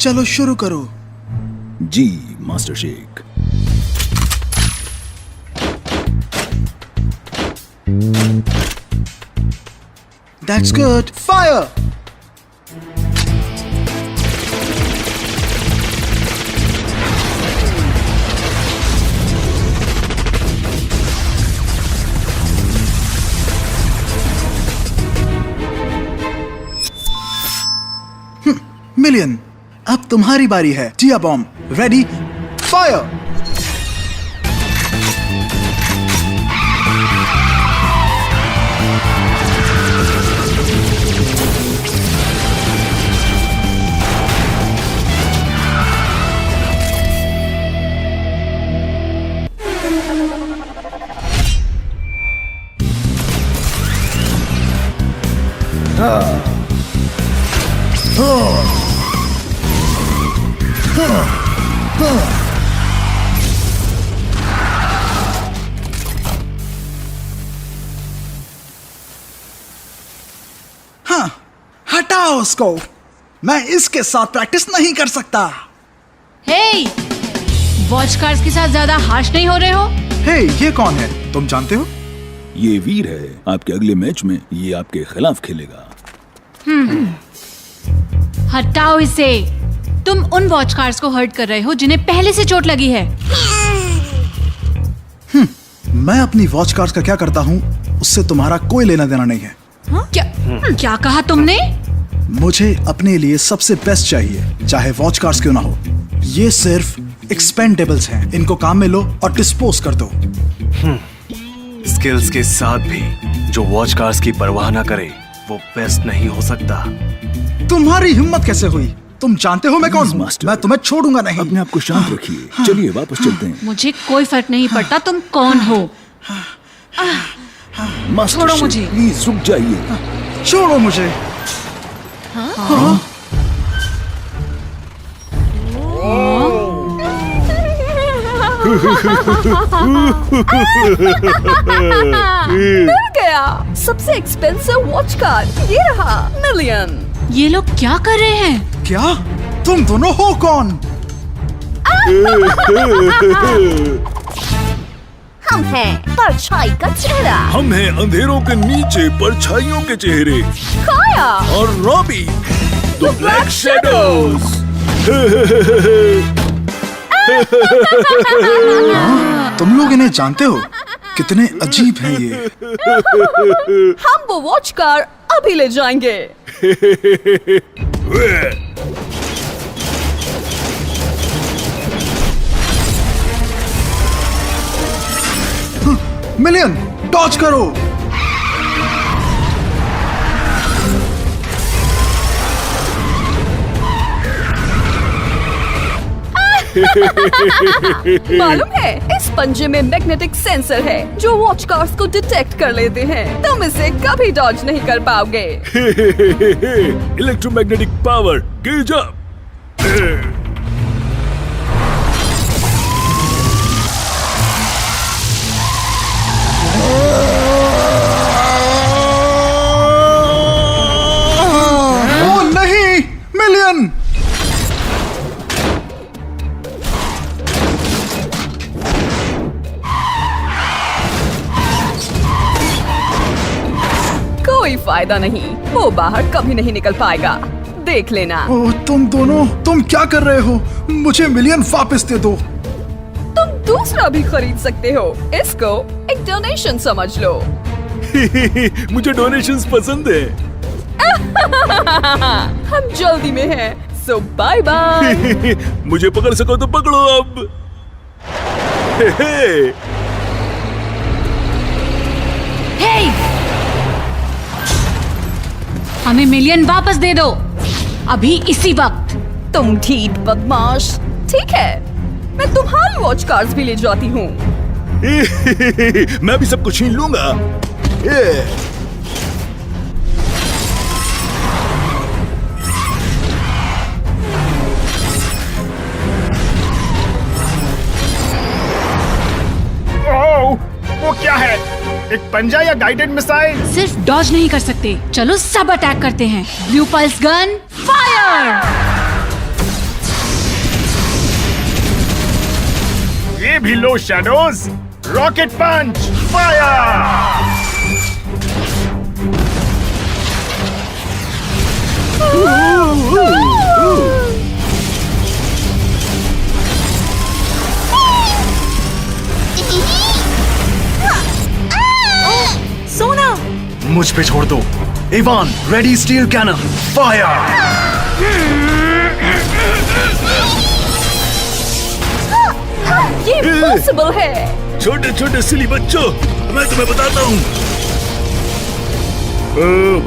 चलो शुरू करो। जी master Sheikh. That's good. Fire! Million, अब तुम्हारी बारी है। टिया बॉम्ब रेडी, फायर! हाँ, हटाओ उसको। मैं इसके साथ प्रैक्टिस नहीं कर सकता। हे, वॉच कार्स के साथ ज्यादा हार्श नहीं हो रहे हो? हे, ये कौन है? तुम जानते हो? ये वीर है। आपके अगले मैच में ये आपके खिलाफ खेलेगा। हटाओ इसे। तुम उन वॉच कार्स को हर्ट कर रहे हो जिन्हें पहले से चोट लगी है। मैं अपनी वॉच कार्स का क्या करता हूँ उससे तुम्हारा कोई लेना देना नहीं है। क्या कहा तुमने? मुझे अपने लिए सबसे बेस्ट चाहिए, चाहे वॉच कार्स क्यों ना हो। ये सिर्फ एक्सपेंडेबल्स हैं। इनको काम में लो और डिस्पोज कर दो। स्किल्स के साथ भी जो वॉच कार्स की परवाह ना करे वो बेस्ट नहीं हो सकता। तुम्हारी हिम्मत कैसे हुई? तुम जानते हो मैं कौन हूँ? मास्टर। मैं तुम्हें छोड़ूंगा नहीं। अपने आप को शांत रखिए। चलिए वापस चलते हैं। मुझे कोई फर्क नहीं पड़ता तुम कौन हो। मास्टर छोड़ो शेख, मुझे। प्लीज रुक जाइए। छोड़ो मुझे। मिल गया सबसे एक्सपेंसिव वॉच कार। ये रहा मिलियन। ये लोग क्या कर रहे हैं? क्या? तुम दोनों हो कौन? हम हैं परछाई का चेहरा। हम हैं अंधेरों के नीचे परछाइयों के चेहरे काया और रॉबी द ब्लैक शैडोज। तुम लोग इन्हें जानते हो? कितने अजीब हैं ये। हम वो वॉच कार अभी ले जाएंगे। मिलियन, डॉज करो। मालूम है इस पंजे में मैग्नेटिक सेंसर है जो वॉच कार्स को डिटेक्ट कर लेते हैं। तुम इसे कभी डॉज नहीं कर पाओगे। Electromagnetic power gauge up. Oh नहीं, मिलियन। कोई फायदा नहीं, वो बाहर कभी नहीं निकल पाएगा। देख लेना। ओ, तुम दोनों, तुम क्या कर रहे हो? मुझे मिलियन वापस दे दो। तुम दूसरा भी खरीद सकते हो। इसको एक डोनेशन समझ लो। मुझे डोनेशंस पसंद है। हम जल्दी में हैं, सो बाय बाय। मुझे पकड़ सको तो पकड़ो अब। हे! हमें मिलियन वापस दे दो अभी इसी वक्त। तुम ढीठ बदमाश। ठीक है, मैं तुम्हारी वॉच कार्स भी ले जाती हूँ। मैं भी सब कुछ छीन लूंगा। वो क्या है? एक पंजा या गाइडेड मिसाइल? सिर्फ डॉज नहीं कर सकते। चलो सब अटैक करते हैं। Blue pulse gun fire. ये भी लो shadows. Rocket punch fire. Sona, मुझ पे छोड़ दो। Ivan, ready steel cannon fire. ये इम्पॉसिबल है। छोटे छोटे सिली बच्चों, मैं तुम्हें बताता हूँ।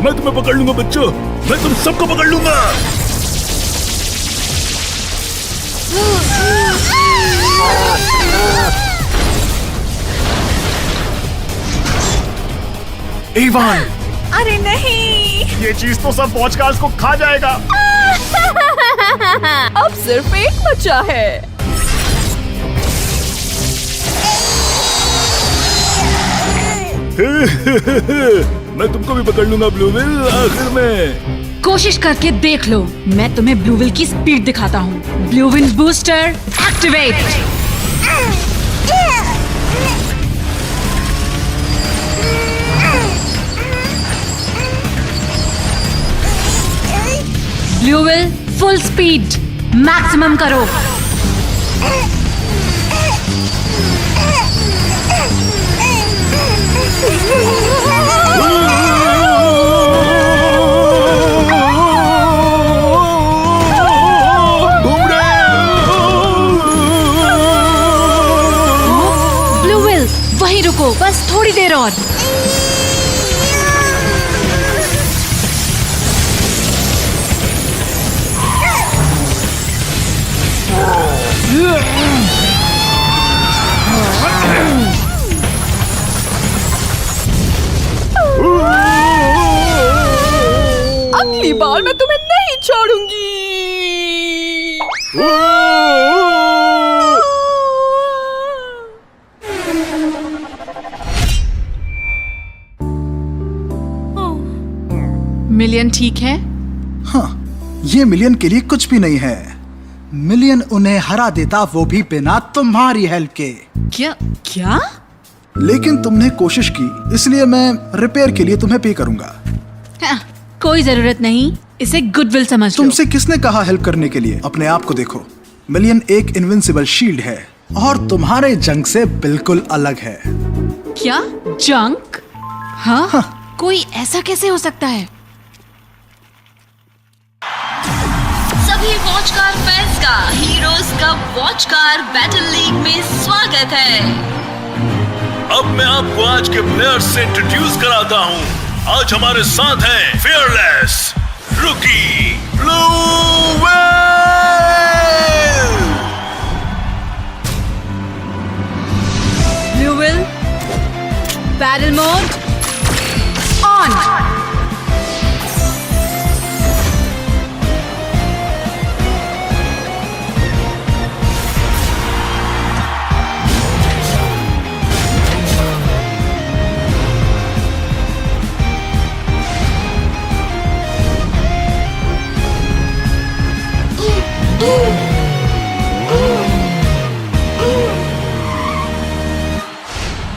मैं तुम्हें पकड़ लूंगा बच्चों, मैं तुम सबको पकड़ लूंगा। इवान, अरे नहीं, ये चीज तो सब वॉच कार्स को खा जाएगा। अब सिर्फ एक बचा है। मैं तुमको भी पकड़ लूंगा ब्लूविल आखिर में। कोशिश करके देख लो, मैं तुम्हें ब्लूविल की स्पीड दिखाता हूँ। Blue Will booster activate. Blue Will full speed maximum करो। ब्लूविल वहीं रुको, बस थोड़ी देर और। अगली बार मैं तुम्हें नहीं छोड़ूंगी। मिलियन ठीक है? हाँ, ये मिलियन के लिए कुछ भी नहीं है। मिलियन उन्हें हरा देता, वो भी बिना तुम्हारी हेल्प के। क्या क्या? लेकिन तुमने कोशिश की, इसलिए मैं रिपेयर के लिए तुम्हें पे करूंगा। हाँ, कोई जरूरत नहीं, इसे गुडविल समझ लो। तुमसे किसने कहा हेल्प करने के लिए? अपने आप को देखो। मिलियन एक इनविंसिबल शील्ड है और तुम्हारे जंग से बिल्कुल अलग है। क्या जंक? हाँ, कोई ऐसा कैसे हो सकता है? सभी वॉच कार फैंस का heroes cup watch car battle league में स्वागत है। अब मैं आपको आज के प्लेयर्स से इंट्रोड्यूस कराता हूँ। आज हमारे साथ हैं फियरलेस रूकी ब्लूविल, ब्लूविल बैटल मोड ऑन।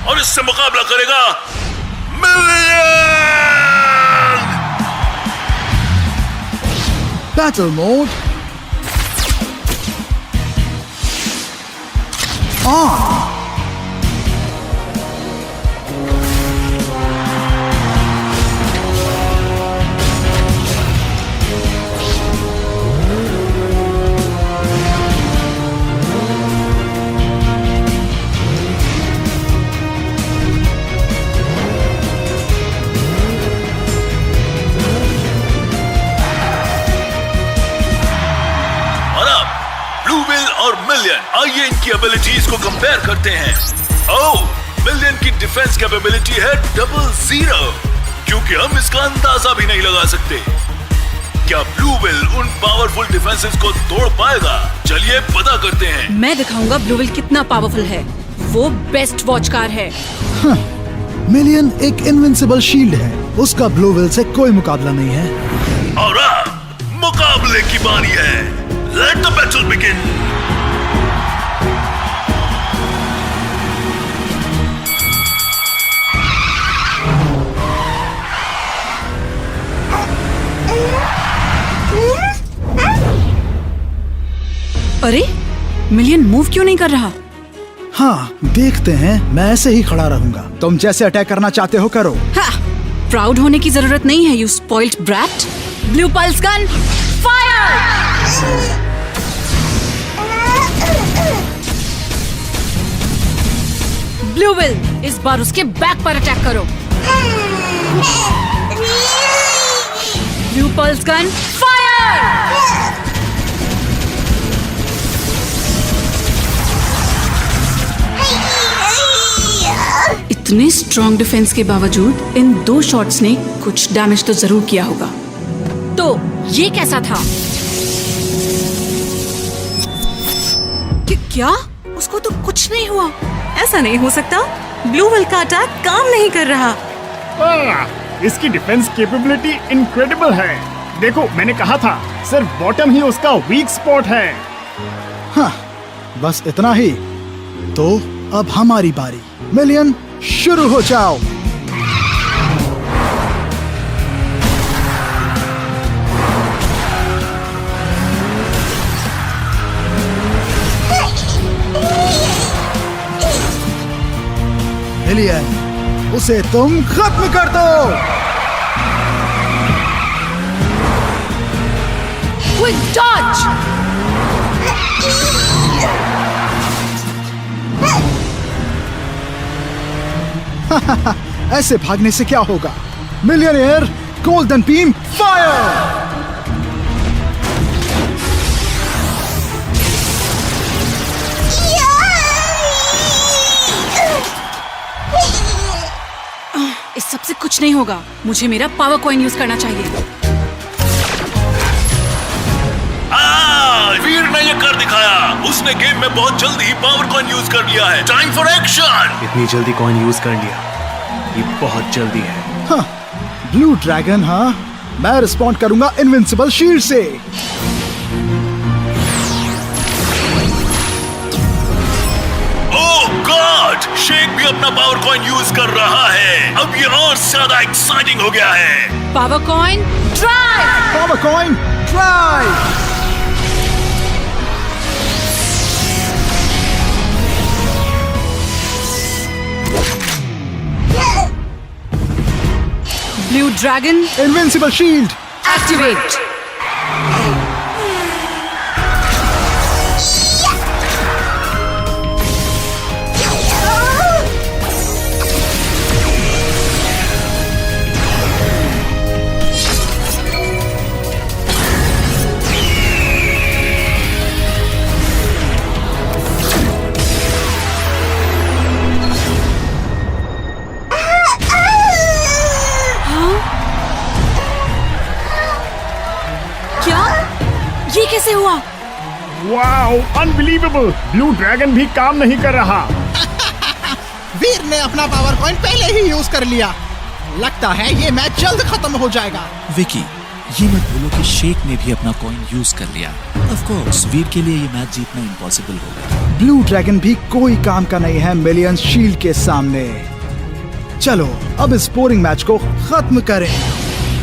और इससे मुकाबला करेगा मिलियन। Battle mode on. और मिलियन, आइए इनकी एबिलिटीज को कंपेयर करते हैं। मिलियन की डिफेंस कैपेबिलिटी है 00, क्योंकि हम इसका अंदाजा भी नहीं लगा सकते। क्या ब्लूविल उन पावरफुल डिफेंसेस को तोड़ पाएगा? चलिए पता करते हैं। मैं दिखाऊंगा ब्लूविल कितना पावरफुल है। वो बेस्ट वॉच कार है। मिलियन एक इनविंसिबल शील्ड है, उसका ब्लूविल से कोई मुकाबला नहीं है। और अब मुकाबले की बारी है। Let the battle begin. अरे मिलियन मूव क्यों नहीं कर रहा? हाँ, देखते हैं। मैं ऐसे ही खड़ा रहूंगा। तुम जैसे अटैक करना चाहते हो करो। प्राउड होने की जरूरत नहीं है, you spoiled brat. Blue pulse gun fire! Blue will, इस बार उसके बैक पर अटैक करो। Blue pulse gun fire! इतने स्ट्रॉन्ग डिफेंस के बावजूद इन 2 शॉट्स ने कुछ डैमेज तो जरूर किया होगा। तो ये कैसा था? क्या? उसको तो कुछ नहीं हुआ। ऐसा नहीं हो सकता। ब्लू विल का अटैक काम नहीं कर रहा। इसकी डिफेंस कैपेबिलिटी इनक्रेडिबल है। देखो, मैंने कहा था, सिर्फ बॉटम ही उसका वीक स्पॉट है। हाँ, बस इतना ही। तो अब हमारी बारी। मिलियन, शुरू हो जाओ। मिलियन, उसे तुम खत्म कर दो। Quick dodge! ऐसे भागने से क्या होगा? Millionaire golden beam fire! इस सबसे कुछ नहीं होगा। मुझे मेरा पावर कॉइन यूज करना चाहिए। वीर ने ये कर दिखाया। उसने गेम में बहुत जल्दी पावर कॉइन यूज कर लिया है। Time for action! इतनी जल्दी कॉइन यूज कर लिया, ये बहुत जल्दी है। हाँ, ब्लू ड्रैगन। हाँ, मैं रिस्पॉन्ड करूंगा इनविंसिबल शील्ड से। ओह गॉड! शेक भी अपना पावर कॉइन यूज कर रहा है। अब ये और ज्यादा एक्साइटिंग हो गया है। Power coin drive! Power coin drive! Blue dragon invincible shield activate! ये कैसे हुआ? Wow, unbelievable! ब्लू ड्रैगन भी काम नहीं कर रहा। वीर ने अपना पावर कॉइन पहले ही यूज कर लिया। लगता है ये मैच जल्द खत्म हो जाएगा। विकी, ये मत भूलो कि शेक ने भी अपना कॉइन यूज कर लिया। ऑफ कोर्स वीर के लिए ये मैच जीतना इम्पॉसिबल होगा। ब्लू ड्रैगन भी कोई काम का नहीं है मिलियन शील्ड के सामने। चलो अब इस बोरिंग मैच को खत्म करें।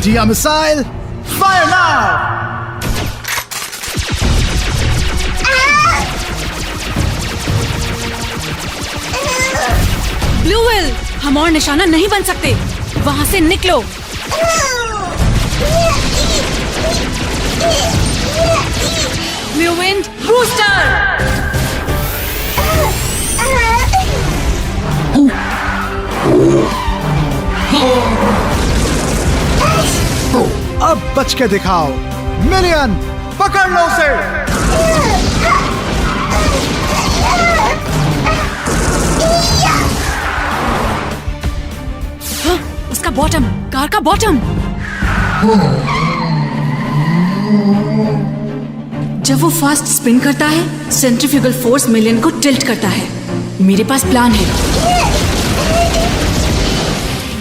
जिया missile fire now! Blue Will, हम और निशाना नहीं बन सकते। वहां से निकलो। Blue Wind booster! अब बच के दिखाओ। मिलियन, पकड़ लो उसे। उसका बॉटम, कार का बॉटम। जब वो फास्ट स्पिन करता है, सेंट्रीफ्यूगल फोर्स मिलियन को टिल्ट करता है। मेरे पास प्लान है।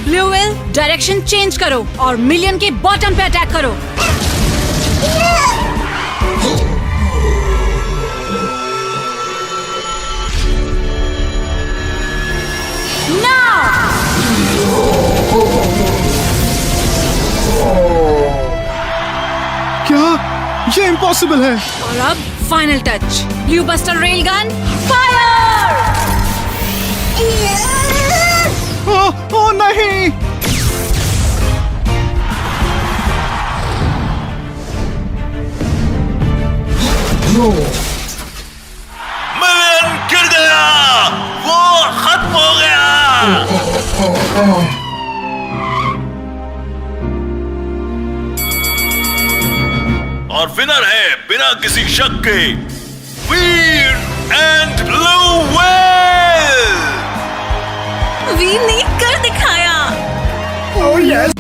ब्लू विल, डायरेक्शन चेंज करो और मिलियन के बॉटम पे अटैक करो। क्या? ये इम्पॉसिबल है। और अब final touch, blue buster rail gun, fire! Oh नहीं! मिलियन गिर गया, वो खत्म हो गया। और विनर है बिना किसी शक के वीर एंड ब्लू व्हेल। वीर ने कर दिखाया। Oh yes!